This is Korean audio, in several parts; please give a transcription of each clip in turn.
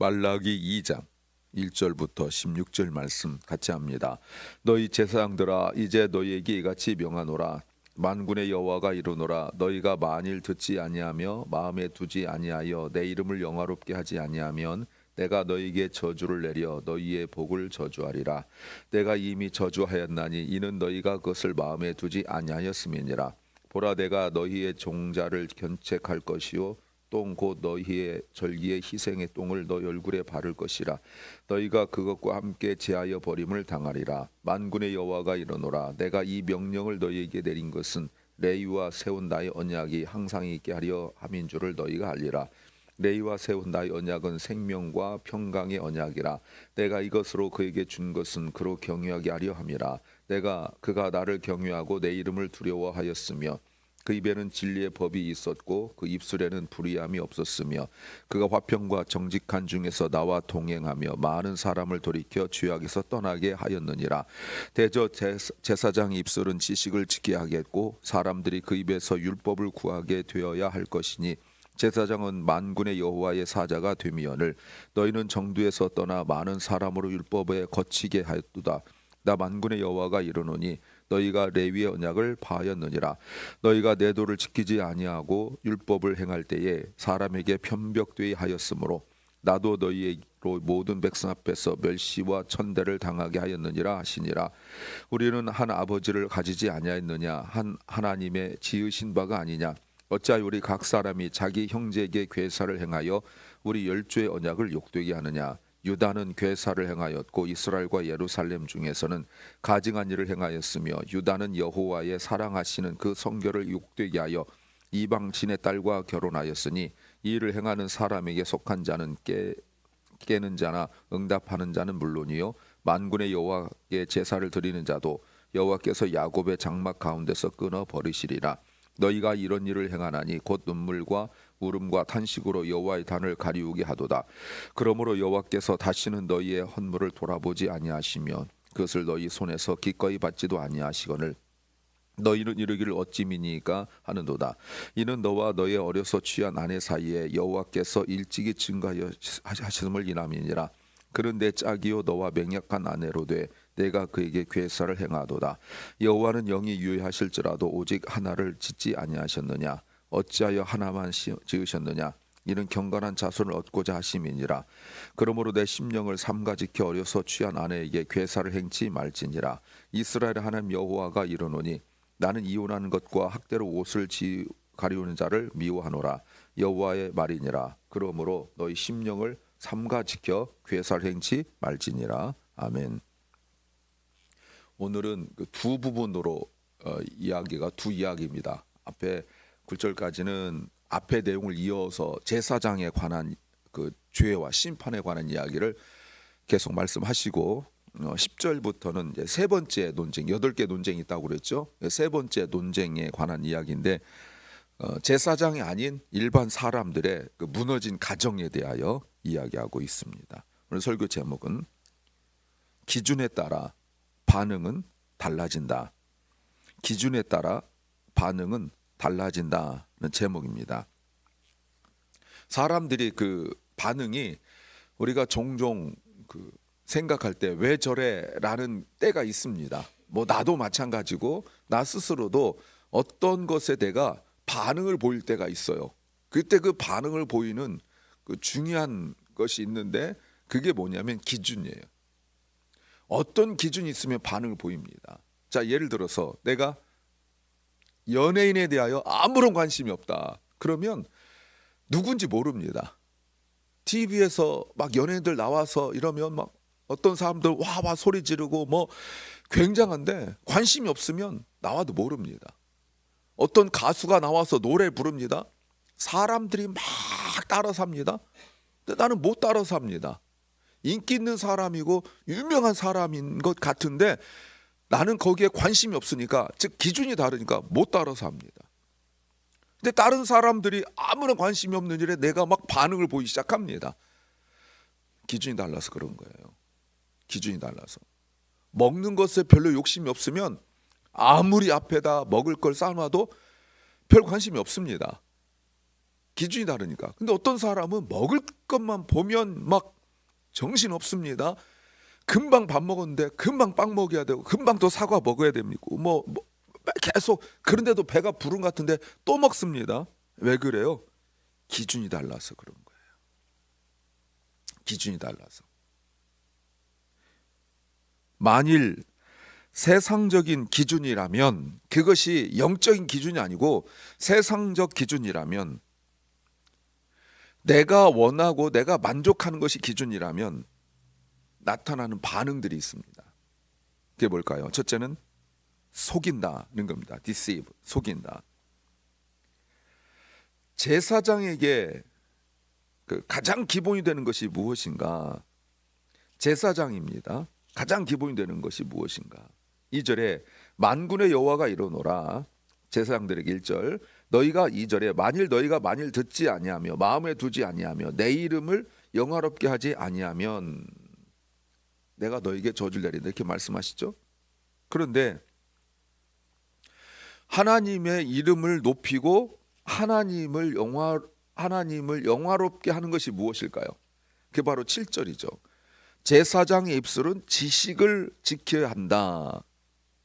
말라기 2장 1절부터 16절 말씀 같이 합니다. 너희 제사장들아, 이제 너희에게 이같이 명하노라. 만군의 여호와가 이르노라. 너희가 만일 듣지 아니하며 마음에 두지 아니하여 내 이름을 영화롭게 하지 아니하면 내가 너희에게 저주를 내려 너희의 복을 저주하리라. 내가 이미 저주하였나니 이는 너희가 그것을 마음에 두지 아니하였음이니라. 보라, 내가 너희의 종자를 견책할 것이요 똥 곧 너희의 절기의 희생의 똥을 너희 얼굴에 바를 것이라. 너희가 그것과 함께 제하여 버림을 당하리라. 만군의 여호와가 이르노라. 내가 이 명령을 너희에게 내린 것은 레위와 세운 나의 언약이 항상 있게 하려 함인 줄을 너희가 알리라. 레위와 세운 나의 언약은 생명과 평강의 언약이라. 내가 이것으로 그에게 준 것은 그로 경유하게 하려 함이라. 그가 나를 경유하고 내 이름을 두려워하였으며 그 입에는 진리의 법이 있었고 그 입술에는 불의함이 없었으며 그가 화평과 정직한 중에서 나와 동행하며 많은 사람을 돌이켜 죄악에서 떠나게 하였느니라. 대저 제사장 입술은 지식을 지키게 하겠고 사람들이 그 입에서 율법을 구하게 되어야 할 것이니 제사장은 만군의 여호와의 사자가 되미언을 너희는 정두에서 떠나 많은 사람으로 율법에 거치게 하였도다. 나 만군의 여호와가 이르노니 너희가 레위의 언약을 파하였느니라. 너희가 내 도를 지키지 아니하고 율법을 행할 때에 사람에게 편벽되이 하였으므로 나도 너희로 모든 백성 앞에서 멸시와 천대를 당하게 하였느니라 하시니라. 우리는 한 아버지를 가지지 아니하였느냐? 한 하나님의 지으신 바가 아니냐? 어찌하여 우리 각 사람이 자기 형제에게 괴사를 행하여 우리 열조의 언약을 욕되게 하느냐? 유다는 괴사를 행하였고 이스라엘과 예루살렘 중에서는 가증한 일을 행하였으며 유다는 여호와의 사랑하시는 그 성결을 욕되게 하여 이방신의 딸과 결혼하였으니 이 일을 행하는 사람에게 속한 자는 깨는 자나 응답하는 자는 물론이요 만군의 여호와께 제사를 드리는 자도 여호와께서 야곱의 장막 가운데서 끊어 버리시리라. 너희가 이런 일을 행하나니 곧 눈물과 울음과 탄식으로 여호와의 단을 가리우게 하도다. 그러므로 여호와께서 다시는 너희의 헌물을 돌아보지 아니하시며 그것을 너희 손에서 기꺼이 받지도 아니하시거늘 너희는 이르기를 어찌 미니까 하는도다. 이는 너와 너의 어려서 취한 아내 사이에 여호와께서 일찍이 증거하여 하심을 인함이니라. 그는 내 짝이요 너와 맹약한 아내로 돼 내가 그에게 괴사를 행하도다. 여호와는 영이 유효하실지라도 오직 하나를 짓지 아니하셨느냐? 어찌하여 하나만 지으셨느냐? 이는 경건한 자손을 얻고자 하심이니라. 그러므로 내 심령을 삼가 지켜 어려서 취한 아내에게 괴사를 행치 말지니라. 이스라엘의 하나님 여호와가 이르노니 나는 이혼하는 것과 학대로 옷을 가리우는 자를 미워하노라. 여호와의 말이니라. 그러므로 너희 심령을 삼가 지켜 괴사를 행치 말지니라. 아멘. 오늘은 두 부분으로 이야기가 두 이야기입니다. 앞에 9절까지는 앞의 내용을 이어서 제사장에 관한 그 죄와 심판에 관한 이야기를 계속 말씀하시고 10절부터는 이제 세 번째 논쟁, 8개 논쟁이 있다고 그랬죠. 세 번째 논쟁에 관한 이야기인데 제사장이 아닌 일반 사람들의 그 무너진 가정에 대하여 이야기하고 있습니다. 오늘 설교 제목은 기준에 따라 반응은 달라진다. 기준에 따라 반응은 달라진다는 제목입니다. 사람들이 그 반응이 우리가 종종 생각할 때 왜 저래라는 때가 있습니다. 뭐 나도 마찬가지고 나 스스로도 어떤 것에 내가 반응을 보일 때가 있어요. 그때 그 반응을 보이는 그 중요한 것이 있는데 그게 뭐냐면 기준이에요. 어떤 기준이 있으면 반응을 보입니다. 자, 예를 들어서 내가 연예인에 대하여 아무런 관심이 없다. 그러면 누군지 모릅니다. TV에서 막 연예인들 나와서 이러면 막 어떤 사람들 와 소리 지르고 뭐 굉장한데 관심이 없으면 나와도 모릅니다. 어떤 가수가 나와서 노래 부릅니다. 사람들이 막 따라서 합니다. 근데 나는 못 따라서 합니다. 인기 있는 사람이고 유명한 사람인 것 같은데 나는 거기에 관심이 없으니까, 즉 기준이 다르니까 못 따라서 합니다. 근데 다른 사람들이 아무런 관심이 없는 일에 내가 막 반응을 보이기 시작합니다. 기준이 달라서 그런 거예요. 기준이 달라서. 먹는 것에 별로 욕심이 없으면 아무리 앞에다 먹을 걸 쌓아놔도 별 관심이 없습니다. 기준이 다르니까. 근데 어떤 사람은 먹을 것만 보면 막 정신 없습니다. 금방 밥 먹었는데 금방 빵 먹어야 되고 금방 또 사과 먹어야 됩니다. 뭐 계속 그런데도 배가 부른 것 같은데 또 먹습니다. 왜 그래요? 기준이 달라서 그런 거예요. 기준이 달라서. 만일 세상적인 기준이라면, 그것이 영적인 기준이 아니고 세상적 기준이라면, 내가 원하고 내가 만족하는 것이 기준이라면 나타나는 반응들이 있습니다. 그게 뭘까요? 첫째는 속인다는 겁니다. deceive, 속인다. 제사장에게 그 가장 기본이 되는 것이 무엇인가? 제사장입니다. 가장 기본이 되는 것이 무엇인가? 2절에 만군의 여호와가 이르노라. 제사장들에게 1절, 너희가 2절에 만일 듣지 아니하며 마음에 두지 아니하며 내 이름을 영화롭게 하지 아니하면 내가 너에게 저주를 내린다, 이렇게 말씀하시죠. 그런데 하나님의 이름을 높이고 하나님을 영화롭게 하는 것이 무엇일까요? 그게 바로 7절이죠. 제사장의 입술은 지식을 지켜야 한다.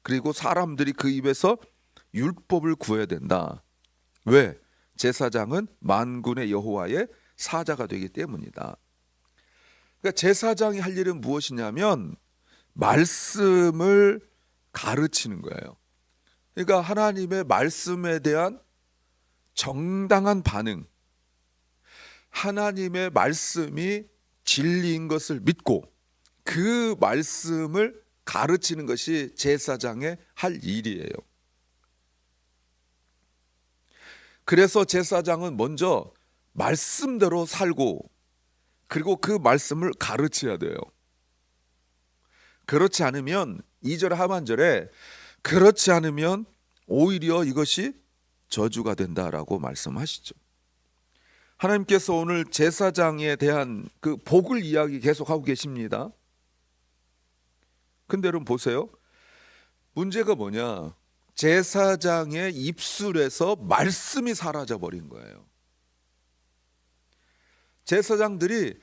그리고 사람들이 그 입에서 율법을 구해야 된다. 왜? 제사장은 만군의 여호와의 사자가 되기 때문이다. 그러니까 제사장이 할 일은 무엇이냐면 말씀을 가르치는 거예요. 그러니까 하나님의 말씀에 대한 정당한 반응, 하나님의 말씀이 진리인 것을 믿고 그 말씀을 가르치는 것이 제사장의 할 일이에요. 그래서 제사장은 먼저 말씀대로 살고 그리고 그 말씀을 가르쳐야 돼요. 그렇지 않으면 2절 하반절에 그렇지 않으면 오히려 이것이 저주가 된다라고 말씀하시죠. 하나님께서 오늘 제사장에 대한 그 복을 이야기 계속하고 계십니다. 근데 여러분 보세요. 문제가 뭐냐? 제사장의 입술에서 말씀이 사라져 버린 거예요. 제사장들이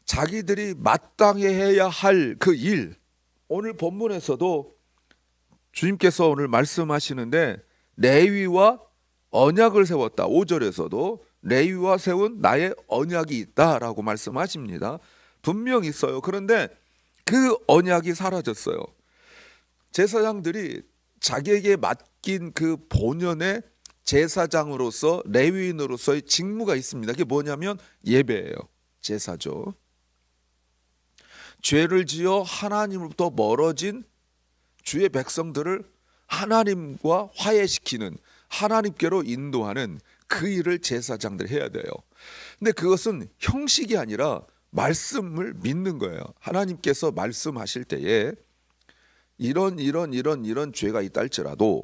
자기들이 마땅히 해야 할 그 일, 오늘 본문에서도 주님께서 오늘 말씀하시는데 레위와 언약을 세웠다. 5절에서도 레위와 세운 나의 언약이 있다라고 말씀하십니다. 분명히 있어요. 그런데 그 언약이 사라졌어요. 제사장들이 자기에게 맡긴 그 본연의 제사장으로서 레위인으로서의 직무가 있습니다. 그게 뭐냐면 예배예요. 제사죠. 죄를 지어 하나님으로부터 멀어진 주의 백성들을 하나님과 화해시키는, 하나님께로 인도하는 그 일을 제사장들이 해야 돼요. 근데 그것은 형식이 아니라 말씀을 믿는 거예요. 하나님께서 말씀하실 때에 이런 죄가 있다 할지라도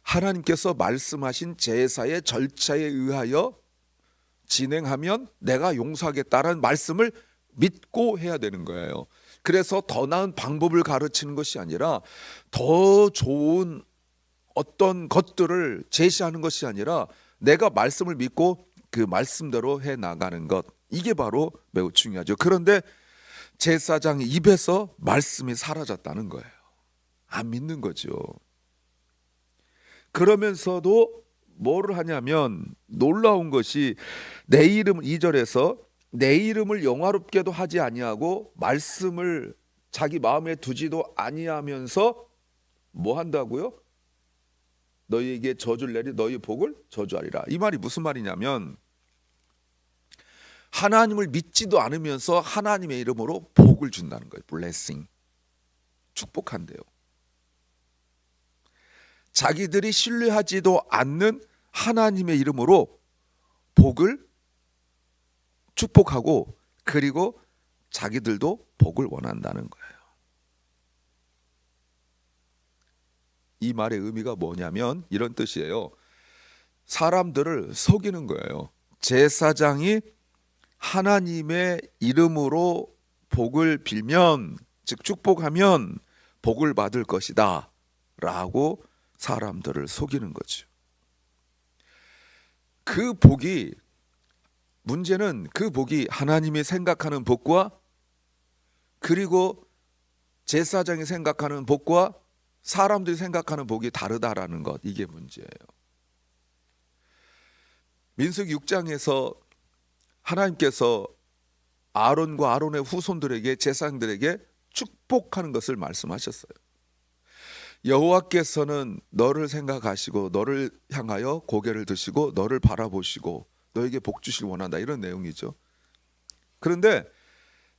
하나님께서 말씀하신 제사의 절차에 의하여 진행하면 내가 용서하겠다라는 말씀을 믿고 해야 되는 거예요. 그래서 더 나은 방법을 가르치는 것이 아니라 더 좋은 어떤 것들을 제시하는 것이 아니라 내가 말씀을 믿고 그 말씀대로 해 나가는 것, 이게 바로 매우 중요하죠. 그런데 제사장의 입에서 말씀이 사라졌다는 거예요. 안 믿는 거죠. 그러면서도 뭐를 하냐면 놀라운 것이 내 이름 2절에서 내 이름을 영화롭게도 하지 아니하고 말씀을 자기 마음에 두지도 아니하면서 뭐 한다고요? 너희에게 저주를 내리 너희 복을 저주하리라. 이 말이 무슨 말이냐면 하나님을 믿지도 않으면서 하나님의 이름으로 복을 준다는 거예요. blessing, 축복한대요. 자기들이 신뢰하지도 않는 하나님의 이름으로 복을 축복하고 그리고 자기들도 복을 원한다는 거예요. 이 말의 의미가 뭐냐면 이런 뜻이에요. 사람들을 속이는 거예요. 제사장이 하나님의 이름으로 복을 빌면, 즉 축복하면 복을 받을 것이다 라고 사람들을 속이는 거죠. 그 복이 문제는 그 복이 하나님이 생각하는 복과 그리고 제사장이 생각하는 복과 사람들이 생각하는 복이 다르다라는 것, 이게 문제예요. 민수기 6장에서 하나님께서 아론과 아론의 후손들에게, 제사장들에게 축복하는 것을 말씀하셨어요. 여호와께서는 너를 생각하시고 너를 향하여 고개를 드시고 너를 바라보시고 너에게 복 주시길 원한다, 이런 내용이죠. 그런데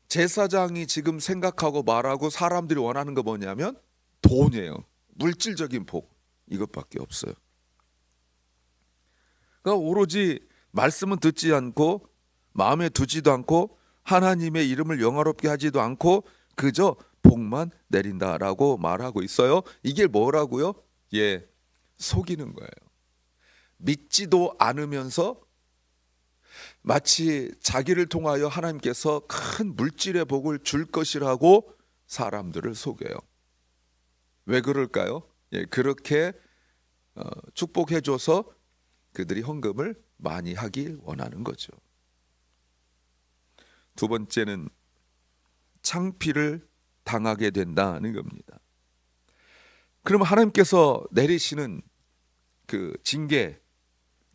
제사장이 지금 생각하고 말하고 사람들이 원하는 거 뭐냐면 돈이에요. 물질적인 복, 이것밖에 없어요. 그러니까 오로지 말씀은 듣지 않고 마음에 두지도 않고 하나님의 이름을 영화롭게 하지도 않고 그저 복만 내린다라고 말하고 있어요. 이게 뭐라고요? 예, 속이는 거예요. 믿지도 않으면서 마치 자기를 통하여 하나님께서 큰 물질의 복을 줄 것이라고 사람들을 속여요. 왜 그럴까요? 예, 그렇게 축복해줘서 그들이 헌금을 많이 하길 원하는 거죠. 두 번째는 창피를 당하게 된다는 겁니다. 그럼 하나님께서 내리시는 그 징계,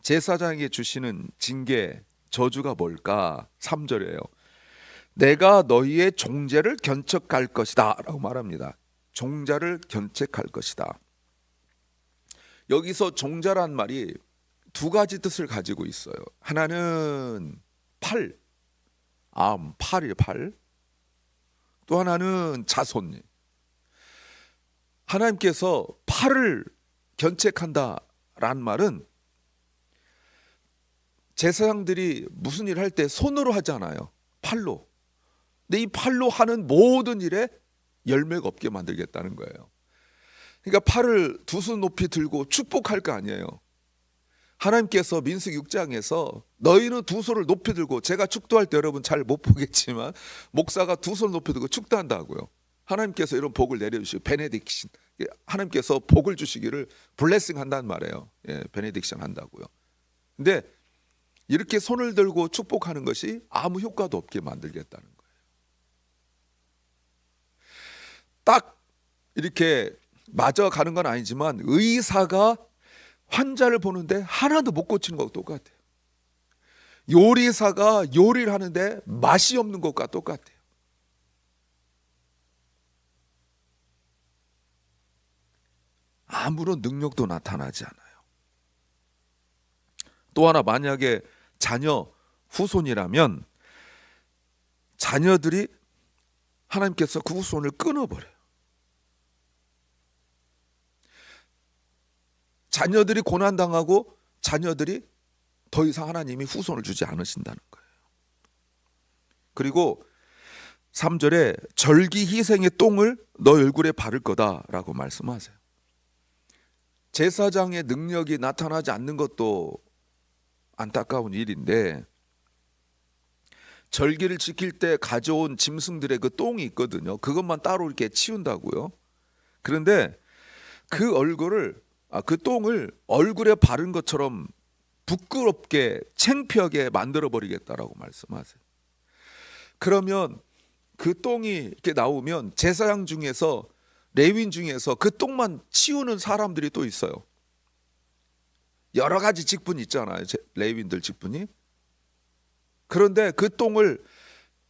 제사장에게 주시는 징계, 저주가 뭘까? 3절이에요. 내가 너희의 종자를 견책할 것이다 라고 말합니다. 종자를 견책할 것이다. 여기서 종자란 말이 두 가지 뜻을 가지고 있어요. 하나는 팔, 팔이에요, 팔. 또 하나는 자손. 하나님께서 팔을 견책한다라는 말은 제사장들이 무슨 일 할 때 손으로 하잖아요. 팔로. 근데 이 팔로 하는 모든 일에 열매가 없게 만들겠다는 거예요. 그러니까 팔을 두 손 높이 들고 축복할 거 아니에요. 하나님께서 민수기 6장에서 너희는 두 손을 높이 들고, 제가 축도할 때 여러분 잘 못 보겠지만 목사가 두 손 높이 들고 축도한다고요. 하나님께서 이런 복을 내려주시고, 베네딕션, 하나님께서 복을 주시기를 블레싱 한다는 말이에요. 예, 베네딕션 한다고요. 근데 이렇게 손을 들고 축복하는 것이 아무 효과도 없게 만들겠다는 거예요. 딱 이렇게 맞아가는 건 아니지만 의사가 환자를 보는데 하나도 못 고치는 것과 똑같아요. 요리사가 요리를 하는데 맛이 없는 것과 똑같아요. 아무런 능력도 나타나지 않아요. 또 하나, 만약에 자녀 후손이라면 자녀들이 하나님께서 그 후손을 끊어버려요. 자녀들이 고난당하고 자녀들이 더 이상 하나님이 후손을 주지 않으신다는 거예요. 그리고 3절에 절기 희생의 똥을 너 얼굴에 바를 거다라고 말씀하세요. 제사장의 능력이 나타나지 않는 것도 안타까운 일인데, 절기를 지킬 때 가져온 짐승들의 그 똥이 있거든요. 그것만 따로 이렇게 치운다고요. 그런데 그 똥을 얼굴에 바른 것처럼 부끄럽게 창피하게 만들어 버리겠다라고 말씀하세요. 그러면 그 똥이 이렇게 나오면 제사장 중에서, 레위인 중에서 그 똥만 치우는 사람들이 또 있어요. 여러 가지 직분이 있잖아요, 레위인들 직분이. 그런데 그 똥을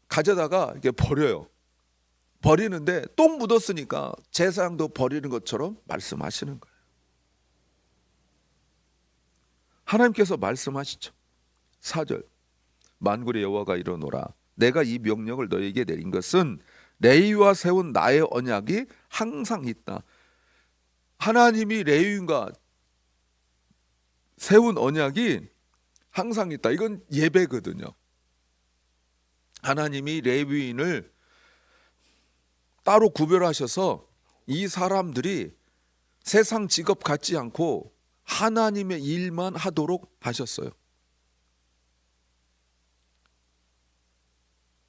가져다가 이렇게 버려요. 버리는데 똥 묻었으니까 제사장도 버리는 것처럼 말씀하시는 거예요. 하나님께서 말씀하시죠. 4절, 만군의 여호와가 이르노라, 내가 이 명령을 너에게 내린 것은 레위와 세운 나의 언약이 항상 있다. 하나님이 레위인과 세운 언약이 항상 있다. 이건 예배거든요. 하나님이 레위인을 따로 구별하셔서 이 사람들이 세상 직업 갖지 않고 하나님의 일만 하도록 하셨어요.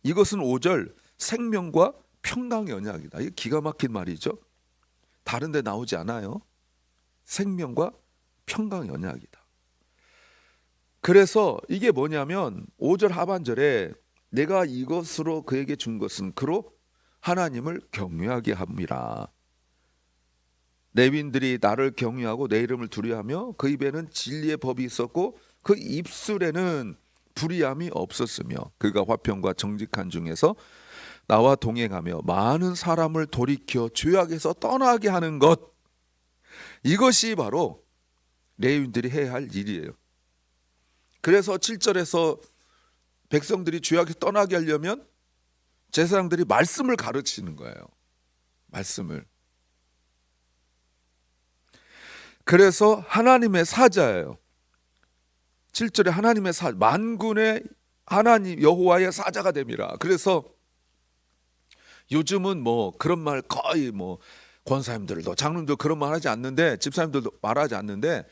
이것은 5절 생명과 평강의 언약이다. 이게 기가 막힌 말이죠. 다른 데 나오지 않아요. 생명과 평강의 언약이다. 그래서 이게 뭐냐면 5절 하반절에 내가 이것으로 그에게 준 것은 그로 하나님을 경외하게 함이라. 레위인들이 나를 경외하고 내 이름을 두려워하며 그 입에는 진리의 법이 있었고 그 입술에는 불의함이 없었으며 그가 화평과 정직한 중에서 나와 동행하며 많은 사람을 돌이켜 죄악에서 떠나게 하는 것, 이것이 바로 레위인들이 해야 할 일이에요. 그래서 7절에서 백성들이 죄악에서 떠나게 하려면 제사장들이 말씀을 가르치는 거예요. 말씀을. 그래서 하나님의 사자예요. 7절에 하나님의 만군의 하나님 여호와의 사자가 됨이라. 그래서 요즘은 뭐 그런 말 거의 뭐 권사님들도 장로님도 그런 말 하지 않는데, 집사님들도 말하지 않는데,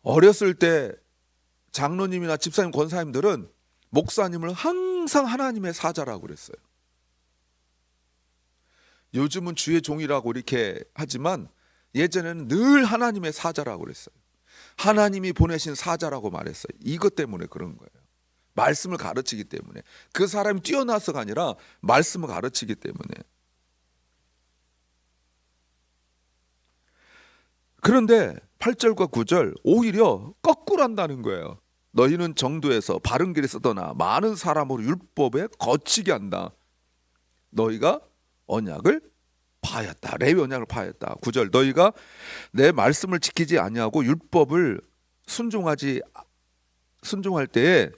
어렸을 때 장로님이나 집사님 권사님들은 목사님을 항상 하나님의 사자라고 그랬어요. 요즘은 주의 종이라고 이렇게 하지만 예전에는 늘 하나님의 사자라고 그랬어요. 하나님이 보내신 사자라고 말했어요. 이것 때문에 그런 거예요. 말씀을 가르치기 때문에. 그 사람이 뛰어나서가 아니라 말씀을 가르치기 때문에. 그런데 8절과 9절 오히려 거꾸로 한다는 거예요. 너희는 정도에서 바른 길에서 떠나 많은 사람으로 율법에 거치게 한다. 너희가 언약을 파였다. 레위 언약을 파였다. 9절 너희가 내 말씀을 지키지 아니하고 율법을 순종할 때에,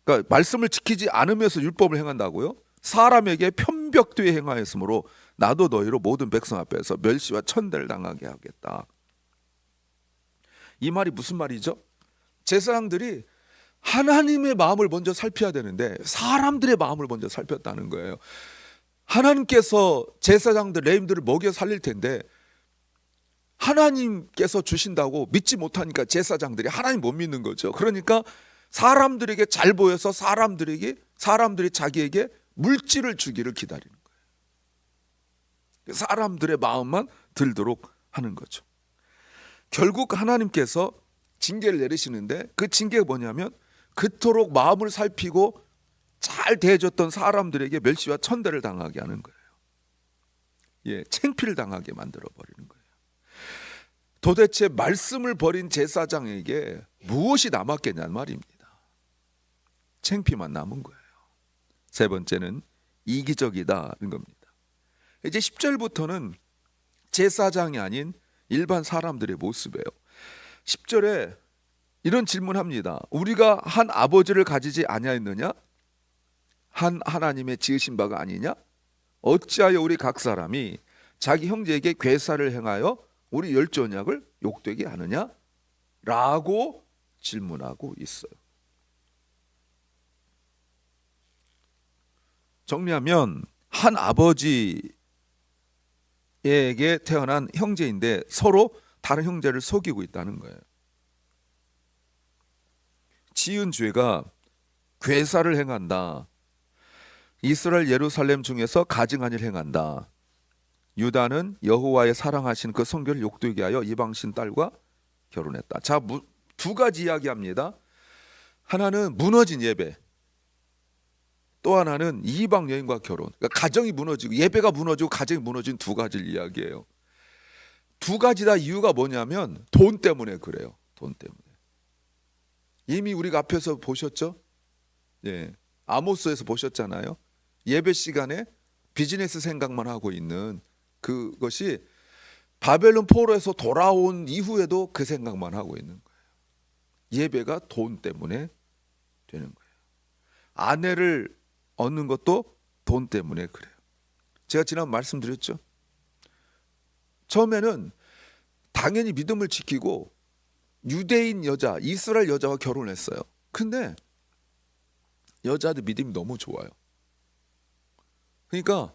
그러니까 말씀을 지키지 않으면서 율법을 행한다고요? 사람에게 편벽되게 행하였으므로 나도 너희로 모든 백성 앞에서 멸시와 천대를 당하게 하겠다. 이 말이 무슨 말이죠? 제사장들이 하나님의 마음을 먼저 살펴야 되는데 사람들의 마음을 먼저 살폈다는 거예요. 하나님께서 제사장들 레위인들을 먹여 살릴 텐데 하나님께서 주신다고 믿지 못하니까 제사장들이 하나님 못 믿는 거죠. 그러니까 사람들에게 잘 보여서 사람들이 자기에게 물질을 주기를 기다리는 거예요. 사람들의 마음만 들도록 하는 거죠. 결국 하나님께서 징계를 내리시는데 그 징계가 뭐냐면 그토록 마음을 살피고 잘 대해줬던 사람들에게 멸시와 천대를 당하게 하는 거예요. 예, 창피를 당하게 만들어 버리는 거예요. 도대체 말씀을 버린 제사장에게 무엇이 남았겠냐는 말입니다. 창피만 남은 거예요. 세 번째는 이기적이다는 겁니다. 이제 10절부터는 제사장이 아닌 일반 사람들의 모습이에요. 10절에 이런 질문합니다. 우리가 한 아버지를 가지지 아니하였느냐? 한 하나님의 지으신 바가 아니냐? 어찌하여 우리 각 사람이 자기 형제에게 괴사를 행하여 우리 열조 언약을 욕되게 하느냐? 라고 질문하고 있어요. 정리하면 한 아버지에게 태어난 형제인데 서로 다른 형제를 속이고 있다는 거예요. 지은 죄가 괴사를 행한다. 이스라엘 예루살렘 중에서 가증한 일을 행한다. 유다는 여호와의 사랑하신 그 성결을 욕되게 하여 이방신 딸과 결혼했다. 자, 두 가지 이야기합니다. 하나는 무너진 예배, 또 하나는 이방 여인과 결혼. 그러니까 가정이 무너지고 예배가 무너지고 가정이 무너진 두 가지를 이야기해요. 두 가지 다 이유가 뭐냐면 돈 때문에 그래요. 돈 때문에. 이미 우리가 앞에서 보셨죠? 예, 아모스에서 보셨잖아요. 예배 시간에 비즈니스 생각만 하고 있는 그것이 바벨론 포로에서 돌아온 이후에도 그 생각만 하고 있는 거예요. 예배가 돈 때문에 되는 거예요. 아내를 얻는 것도 돈 때문에 그래요. 제가 지난 말씀드렸죠. 처음에는 당연히 믿음을 지키고 유대인 여자, 이스라엘 여자와 결혼했어요. 근데 여자들 믿음이 너무 좋아요. 그러니까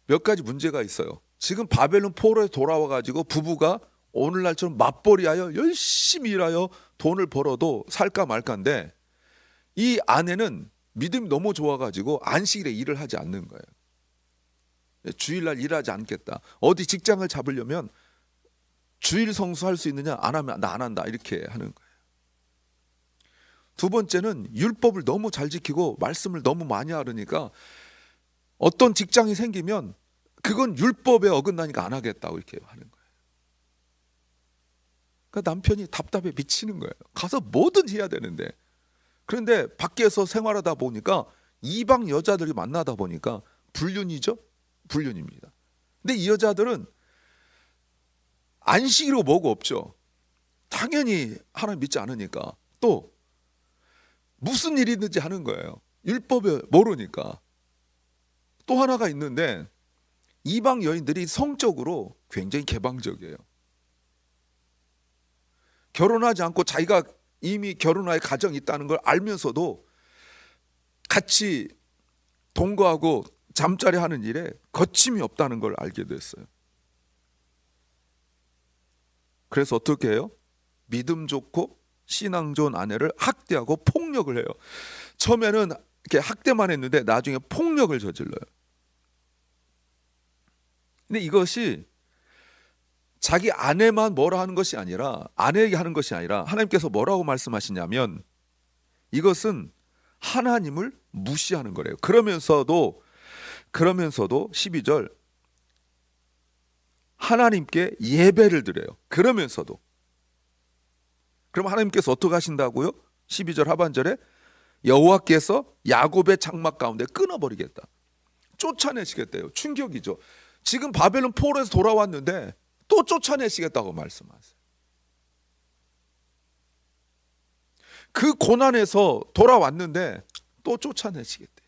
몇 가지 문제가 있어요. 지금 바벨론 포로에 돌아와가지고 부부가 오늘날처럼 맞벌이하여 열심히 일하여 돈을 벌어도 살까 말까인데 이 아내는 믿음이 너무 좋아가지고 안식일에 일을 하지 않는 거예요. 주일날 일하지 않겠다. 어디 직장을 잡으려면 주일 성수할 수 있느냐? 안 하면 나 안 한다. 이렇게 하는 거예요. 두 번째는 율법을 너무 잘 지키고 말씀을 너무 많이 하려니까 어떤 직장이 생기면 그건 율법에 어긋나니까 안 하겠다고 이렇게 하는 거예요. 그러니까 남편이 답답해 미치는 거예요. 가서 뭐든지 해야 되는데. 그런데 밖에서 생활하다 보니까 이방 여자들이 만나다 보니까 불륜이죠? 불륜입니다. 근데 이 여자들은 안식이로 뭐가 없죠. 당연히 하나님 믿지 않으니까 또 무슨 일이든지 하는 거예요. 율법에 모르니까. 또 하나가 있는데 이방 여인들이 성적으로 굉장히 개방적이에요. 결혼하지 않고 자기가 이미 결혼할 가정이 있다는 걸 알면서도 같이 동거하고 잠자리 하는 일에 거침이 없다는 걸 알게 됐어요. 그래서 어떻게 해요? 믿음 좋고 신앙 좋은 아내를 학대하고 폭력을 해요. 처음에는 이렇게 학대만 했는데 나중에 폭력을 저질러요. 근데 이것이 자기 아내만 뭐라 하는 것이 아니라 아내에게 하는 것이 아니라 하나님께서 뭐라고 말씀하시냐면 이것은 하나님을 무시하는 거래요. 그러면서도 12절 하나님께 예배를 드려요. 그러면서도 그럼 하나님께서 어떻게 하신다고요? 12절 하반절에 여호와께서 야곱의 장막 가운데 끊어버리겠다. 쫓아내시겠대요. 충격이죠. 지금 바벨론 포로에서 돌아왔는데 또 쫓아내시겠다고 말씀하세요. 그 고난에서 돌아왔는데 또 쫓아내시겠대요.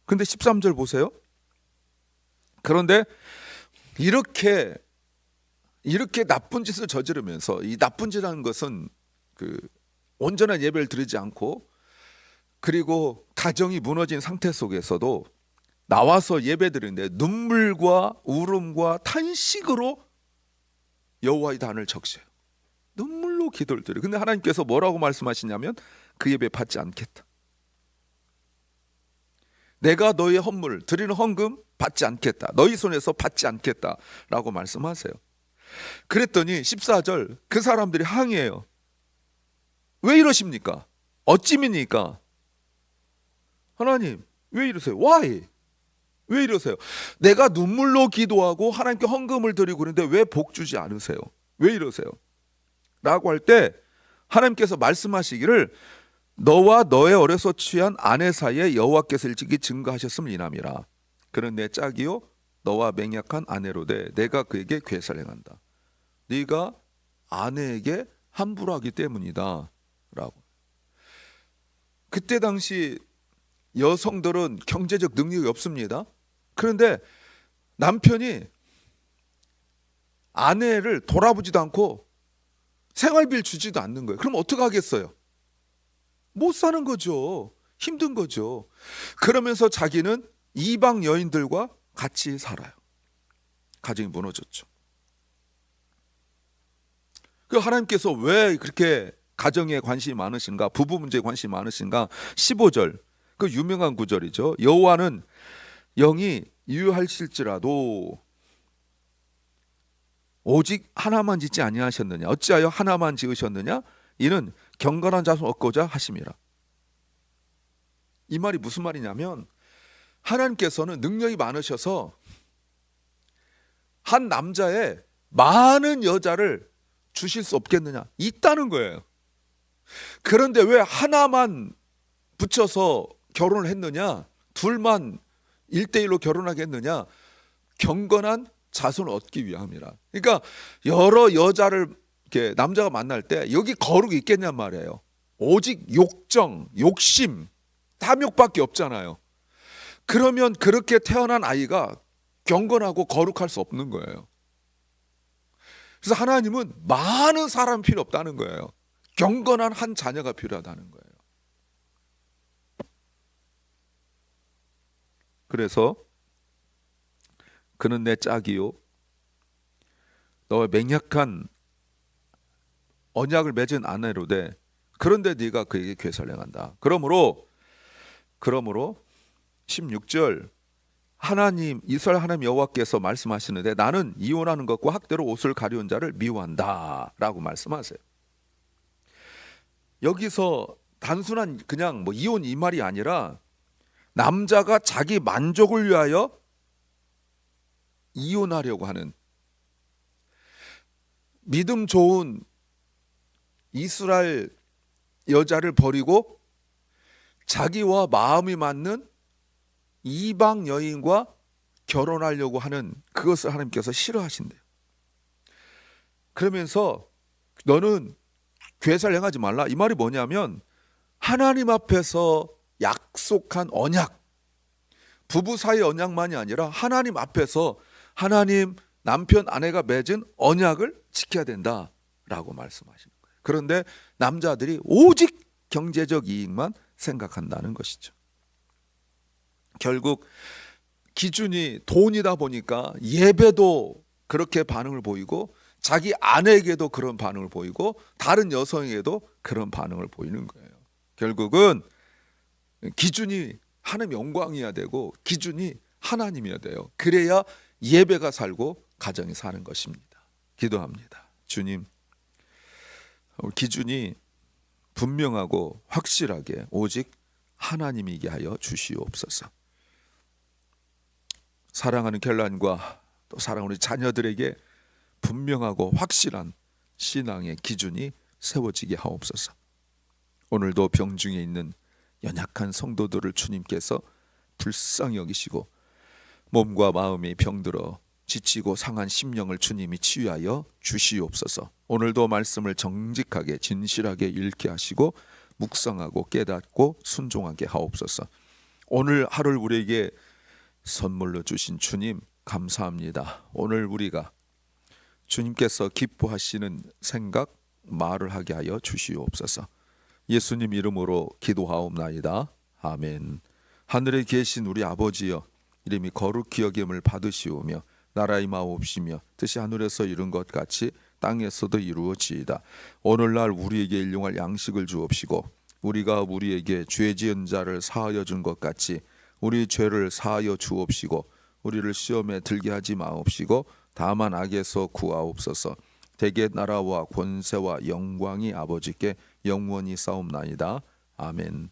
근데 13절 보세요. 그런데 이렇게 나쁜 짓을 저지르면서 이 나쁜 짓이라는 것은 그 온전한 예배를 드리지 않고 그리고 가정이 무너진 상태 속에서도 나와서 예배드리는데 눈물과 울음과 탄식으로 여호와의 단을 적셔요. 눈물로 기도를 드려요. 근데 하나님께서 뭐라고 말씀하시냐면 그 예배 받지 않겠다. 내가 너의 헌물 드리는 헌금 받지 않겠다. 너희 손에서 받지 않겠다 라고 말씀하세요. 그랬더니 14절 그 사람들이 항의해요. 왜 이러십니까? 어찌입니까? 하나님 왜 이러세요? Why? 왜 이러세요? 내가 눈물로 기도하고 하나님께 헌금을 드리고 그러는데 왜 복 주지 않으세요? 왜 이러세요? 라고 할 때 하나님께서 말씀하시기를 너와 너의 어려서 취한 아내 사이에 여호와께서 일찍이 증거하셨음을 이남이라. 그는 내 짝이요 너와 맹약한 아내로되 내가 그에게 괴사를 행한다. 네가 아내에게 함부로 하기 때문이다 라고. 그때 당시 여성들은 경제적 능력이 없습니다. 그런데 남편이 아내를 돌아보지도 않고 생활비를 주지도 않는 거예요. 그럼 어떻게 하겠어요? 못 사는 거죠. 힘든 거죠. 그러면서 자기는 이방 여인들과 같이 살아요. 가정이 무너졌죠. 그 하나님께서 왜 그렇게 가정에 관심이 많으신가, 부부 문제에 관심이 많으신가? 15절 그 유명한 구절이죠. 여호와는 영이 유효하실지라도 오직 하나만 짓지 아니하셨느냐? 어찌하여 하나만 지으셨느냐? 이는 경건한 자손 얻고자 하심이라. 이 말이 무슨 말이냐면 하나님께서는 능력이 많으셔서 한 남자의 많은 여자를 주실 수 없겠느냐? 있다는 거예요. 그런데 왜 하나만 붙여서 결혼을 했느냐? 둘만 1대1로 결혼하게 했느냐? 경건한 자손을 얻기 위함이라. 그러니까 여러 여자를 이렇게 남자가 만날 때 여기 거룩이 있겠냔 말이에요. 오직 욕정, 욕심, 탐욕밖에 없잖아요. 그러면 그렇게 태어난 아이가 경건하고 거룩할 수 없는 거예요. 그래서 하나님은 많은 사람이 필요 없다는 거예요. 경건한 한 자녀가 필요하다는 거예요. 그래서 그는 내 짝이요 너와 맹약한 언약을 맺은 아내로되 그런데 네가 그에게 괴사를 행한다. 그러므로 16절 하나님 이스라엘 하나님 여호와께서 말씀하시는데 나는 이혼하는 것과 학대로 옷을 가려운 자를 미워한다라고 말씀하세요. 여기서 단순한 그냥 뭐 이혼 이 말이 아니라 남자가 자기 만족을 위하여 이혼하려고 하는 믿음 좋은 이스라엘 여자를 버리고 자기와 마음이 맞는 이방 여인과 결혼하려고 하는 그것을 하나님께서 싫어하신대요. 그러면서 너는 괴사를 행하지 말라. 이 말이 뭐냐면 하나님 앞에서 약속한 언약, 부부 사이 언약만이 아니라 하나님 앞에서 하나님 남편 아내가 맺은 언약을 지켜야 된다라고 말씀하시는 거예요. 그런데 남자들이 오직 경제적 이익만 생각한다는 것이죠. 결국 기준이 돈이다 보니까 예배도 그렇게 반응을 보이고 자기 아내에게도 그런 반응을 보이고 다른 여성에게도 그런 반응을 보이는 거예요. 결국은 기준이 하나님 영광이어야 되고 기준이 하나님이어야 돼요. 그래야 예배가 살고 가정이 사는 것입니다. 기도합니다. 주님, 기준이 분명하고 확실하게 오직 하나님이게 하여 주시옵소서. 사랑하는 결란과 또 사랑하는 자녀들에게 분명하고 확실한 신앙의 기준이 세워지게 하옵소서. 오늘도 병중에 있는 연약한 성도들을 주님께서 불쌍히 여기시고 몸과 마음이 병들어 지치고 상한 심령을 주님이 치유하여 주시옵소서. 오늘도 말씀을 정직하게 진실하게 읽게 하시고 묵상하고 깨닫고 순종하게 하옵소서. 오늘 하루를 우리에게 선물로 주신 주님 감사합니다. 오늘 우리가 주님께서 기뻐하시는 생각 말을 하게 하여 주시옵소서. 예수님 이름으로 기도하옵나이다. 아멘. 하늘에 계신 우리 아버지여, 이름이 거룩히 여김을 받으시오며 나라의 마옵시며 뜻이 하늘에서 이룬 것 같이 땅에서도 이루어지이다. 오늘날 우리에게 일용할 양식을 주옵시고 우리가 우리에게 죄 지은 자를 사하여 준 것 같이 우리 죄를 사하여 주옵시고 우리를 시험에 들게 하지 마옵시고 다만 악에서 구하옵소서. 대개 나라와 권세와 영광이 아버지께 영원히 싸움나이다. 아멘.